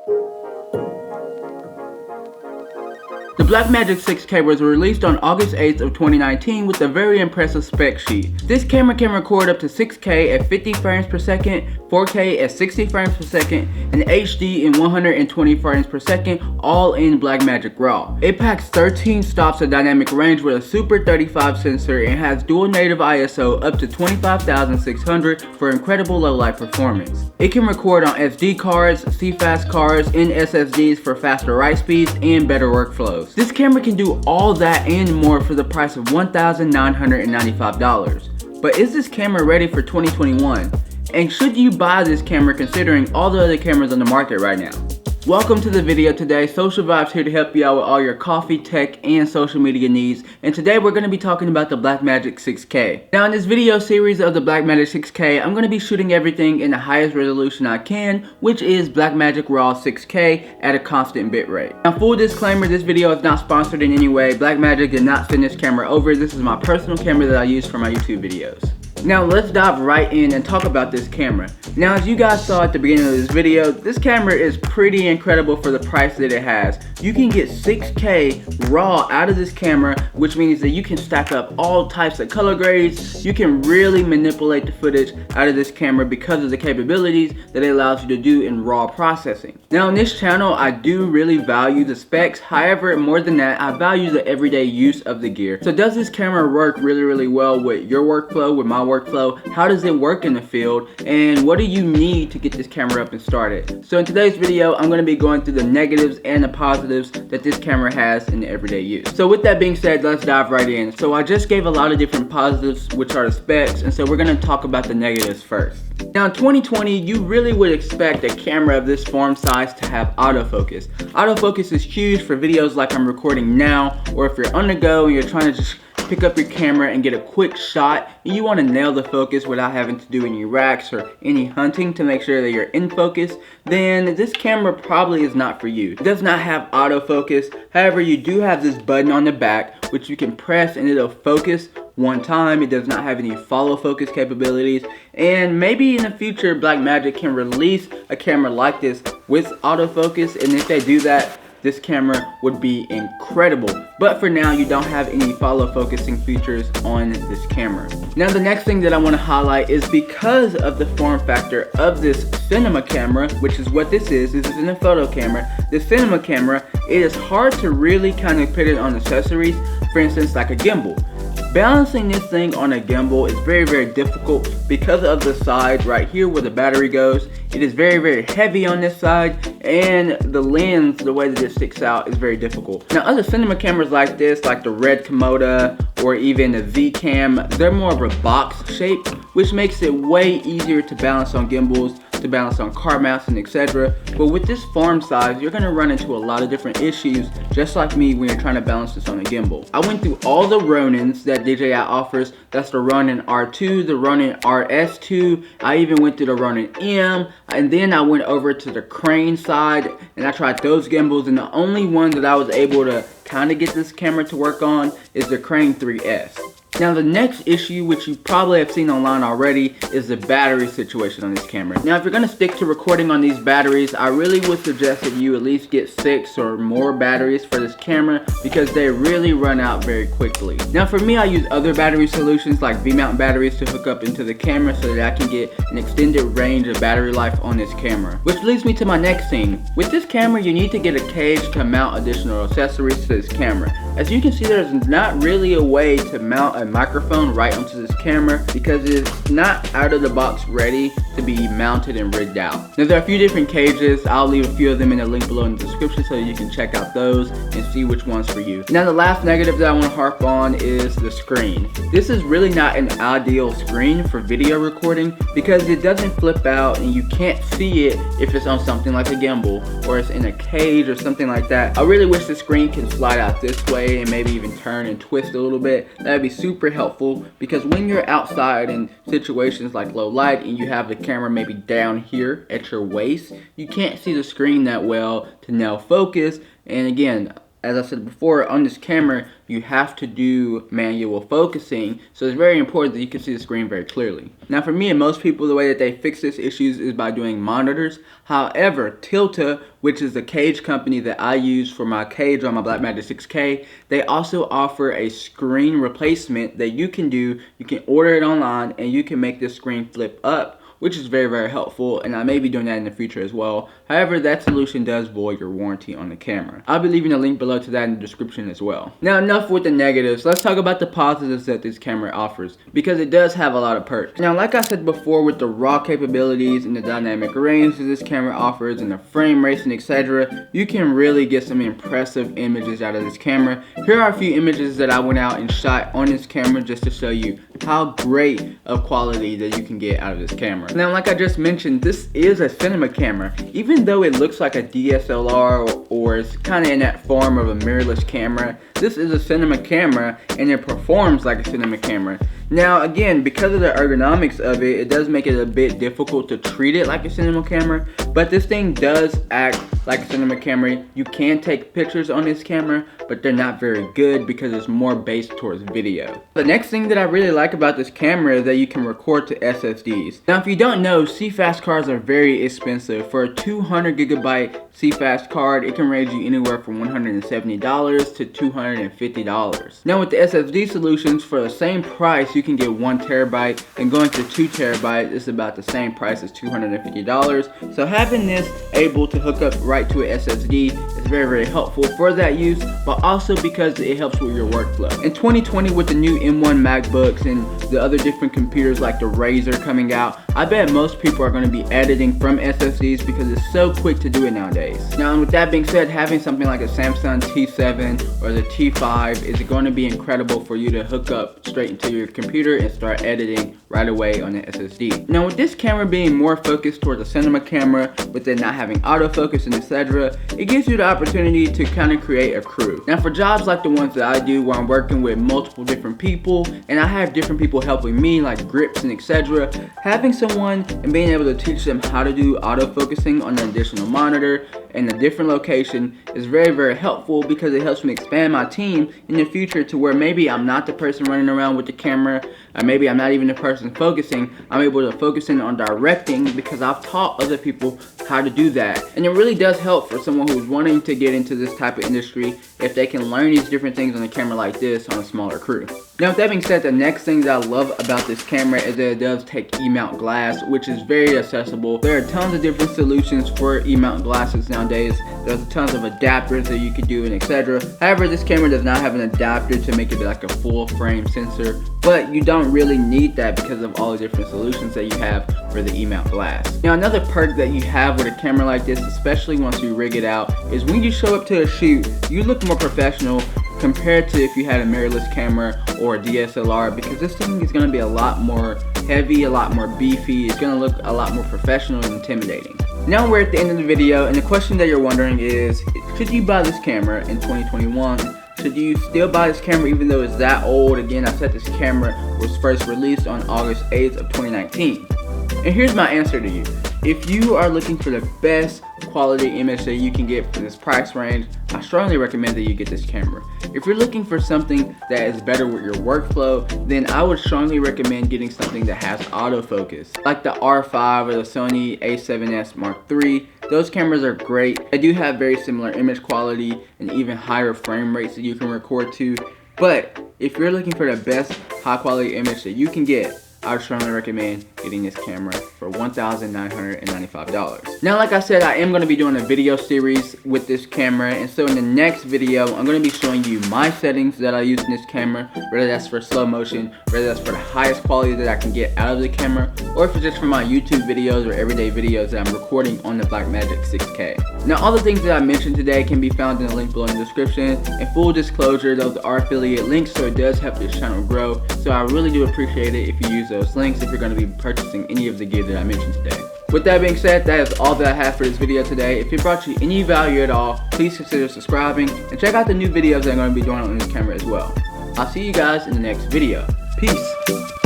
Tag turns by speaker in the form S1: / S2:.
S1: The Blackmagic 6K was released on August 8th of 2019 with a very impressive spec sheet. This camera can record up to 6K at 50 frames per second, 4K at 60 frames per second, and HD in 120 frames per second, all in Blackmagic RAW. It packs 13 stops of dynamic range with a Super 35 sensor and has dual native ISO up to 25,600 for incredible low light performance. It can record on SD cards, CFast cards, and SSDs for faster write speeds and better workflows. This camera can do all that and more for the price of $1,995. But is this camera ready for 2021? And should you buy this camera considering all the other cameras on the market right now? Welcome to the video today. Social Vibes here to help you out with all your coffee, tech, and social media needs. And today we're going to be talking about the Blackmagic 6K. Now in this video series of the Blackmagic 6K, I'm going to be shooting everything in the highest resolution I can, which is Blackmagic RAW 6K at a constant bitrate. Now full disclaimer, this video is not sponsored in any way. Blackmagic did not send this camera over. This is my personal camera that I use for my YouTube videos. Now let's dive right in and talk about this camera. Now as you guys saw at the beginning of this video, this camera is pretty incredible for the price that it has. You can get 6K RAW out of this camera, which means that you can stack up all types of color grades. You can really manipulate the footage out of this camera because of the capabilities that it allows you to do in RAW processing. Now on this channel, I do really value the specs. However, more than that, I value the everyday use of the gear. So does this camera work really well with your workflow, with my workflow? How does it work in the field? And what do you need to get this camera up and started? So in today's video, I'm going to be going through the negatives and the positives that this camera has in the everyday use. So with that being said, let's dive right in. So I just gave a lot of different positives, which are the specs, and so we're going to talk about the negatives first. Now in 2020, you really would expect a camera of this form size to have autofocus. Autofocus is huge for videos like I'm recording now, or if you're on the go and you're trying to just pick up your camera and get a quick shot and you want to nail the focus without having to do any racks or any hunting to make sure that you're in focus, then this camera probably is not for you. It does not have autofocus. However, you do have this button on the back which you can press and it'll focus one time. It does not have any follow focus capabilities, and maybe in the future Blackmagic can release a camera like this with autofocus, and if they do that, this camera would be incredible. But for now, you don't have any follow focusing features on this camera. Now the next thing that I want to highlight is because of the form factor of this cinema camera, which is what this is a photo camera. This cinema camera, it is hard to really kind of put it on accessories, for instance like a gimbal. Balancing this thing on a gimbal is very difficult because of the side right here where the battery goes. It is very heavy on this side, and the lens, the way that it sticks out, is very difficult. Now other cinema cameras like this, like the Red Komodo or even the V-Cam, they're more of a box shape, which makes it way easier to balance on gimbals, to balance on car mounts and etc. But with this form size, you're going to run into a lot of different issues, just like me when you're trying to balance this on a gimbal. I went through all the Ronins that DJI offers. That's the Ronin R2, the Ronin RS2. I even went through the Ronin M, and then I went over to the Crane side and I tried those gimbals, and the only one that I was able to kind of get this camera to work on is the Crane 3S. Now the next issue, which you probably have seen online already, is the battery situation on this camera. Now if you're going to stick to recording on these batteries, I really would suggest that you at least get 6 or more batteries for this camera because they really run out very quickly. Now for me, I use other battery solutions like V-mount batteries to hook up into the camera so that I can get an extended range of battery life on this camera. Which leads me to my next thing. With this camera, you need to get a cage to mount additional accessories to this camera. As you can see, there's not really a way to mount a microphone right onto this camera because it's not out of the box ready to be mounted and rigged out. Now there are a few different cages. I'll leave a few of them in the link below in the description so you can check out those and see which one's for you. Now the last negative that I want to harp on is the screen. This is really not an ideal screen for video recording because it doesn't flip out and you can't see it if it's on something like a gimbal or it's in a cage or something like that. I really wish the screen can slide out this way and maybe even turn and twist a little bit. That'd be super helpful because when you're outside in situations like low light and you have the camera maybe down here at your waist, you can't see the screen that well to nail focus. And again, as I said before, on this camera, you have to do manual focusing, so it's very important that you can see the screen very clearly. Now for me and most people, the way that they fix this issues is by doing monitors. However, Tilta, which is the cage company that I use for my cage on my Blackmagic 6K, they also offer a screen replacement that you can do. You can order it online and you can make this screen flip up, which is very, very helpful, and I may be doing that in the future as well. However, that solution does void your warranty on the camera. I'll be leaving a link below to that in the description as well. Now enough with the negatives, let's talk about the positives that this camera offers, because it does have a lot of perks. Now like I said before, with the raw capabilities and the dynamic range that this camera offers and the frame rates and etc., you can really get some impressive images out of this camera. Here are a few images that I went out and shot on this camera just to show you how great of quality that you can get out of this camera. Now like I just mentioned, this is a cinema camera. Even though it looks like a DSLR or it's kind of in that form of a mirrorless camera, this is a cinema camera and it performs like a cinema camera. Now again, because of the ergonomics of it, it does make it a bit difficult to treat it like a cinema camera, but this thing does act like a cinema camera. You can take pictures on this camera, but they're not very good because it's more based towards video. The next thing that I really like about this camera is that you can record to SSDs. Now if you don't know, CFast cards are very expensive. For a 200 gigabyte CFast card, it can range you anywhere from $170 to $250. Now with the SSD solutions, for the same price, you can get 1 terabyte, and going to 2 terabytes is about the same price as $250. So having this able to hook up right to an SSD is very, very helpful for that use, but also because it helps with your workflow. In 2020, with the new M1 MacBooks and the other different computers like the Razer coming out, I bet most people are going to be editing from SSDs because it's so quick to do it nowadays. Now with that being said, having something like a Samsung T7 or the T5 is going to be incredible for you to hook up straight into your computer and start editing right away on the SSD. Now with this camera being more focused towards a cinema camera, with it not having autofocus and etc., it gives you the opportunity to kind of create a crew. Now for jobs like the ones that I do, where I'm working with multiple different people and I have different people helping me like grips and etc., having someone and being able to teach them how to do autofocusing on an additional monitor in a different location is very, very helpful, because it helps me expand my team in the future to where maybe I'm not the person running around with the camera, or maybe I'm not even the person focusing. I'm able to focus in on directing because I've taught other people how to do that. And it really does help for someone who's wanting to get into this type of industry if they can learn these different things on a camera like this on a smaller crew. Now with that being said, the next thing that I love about this camera is that it does take E-mount glass, which is very accessible. There are tons of different solutions for E-mount glasses nowadays. There's tons of adapters that you could do and etc. However, this camera does not have an adapter to make it like a full frame sensor, but you don't really need that because of all the different solutions that you have for the E-mount glass. Now another perk that you have with a camera like this, especially once you rig it out, is when you show up to a shoot, you look more professional compared to if you had a mirrorless camera or a DSLR, because this thing is going to be a lot more heavy, a lot more beefy. It's going to look a lot more professional and intimidating. Now we're at the end of the video, and the question that you're wondering is, should you buy this camera in 2021? Should you still buy this camera even though it's that old? Again, I said this camera was first released on August 8th of 2019. And here's my answer to you. If you are looking for the best quality image that you can get for this price range, I strongly recommend that you get this camera. If you're looking for something that is better with your workflow, then I would strongly recommend getting something that has autofocus, like the R5 or the Sony a7S Mark III. Those cameras are great. They do have very similar image quality and even higher frame rates that you can record to. But if you're looking for the best high quality image that you can get, I would strongly recommend getting this camera for $1,995. Now, like I said, I am going to be doing a video series with this camera, and so in the next video, I'm going to be showing you my settings that I use in this camera, whether that's for slow motion, whether that's for the highest quality that I can get out of the camera, or if it's just for my YouTube videos or everyday videos that I'm recording on the Blackmagic 6K. Now, all the things that I mentioned today can be found in the link below in the description. And full disclosure, those are affiliate links, so it does help this channel grow. So I really do appreciate it if you use those links if you're going to be purchasing any of the gear that I mentioned today. With that being said, that is all that I have for this video today. If it brought you any value at all, please consider subscribing and check out the new videos that I'm going to be doing on this camera as well. I'll see you guys in the next video. Peace.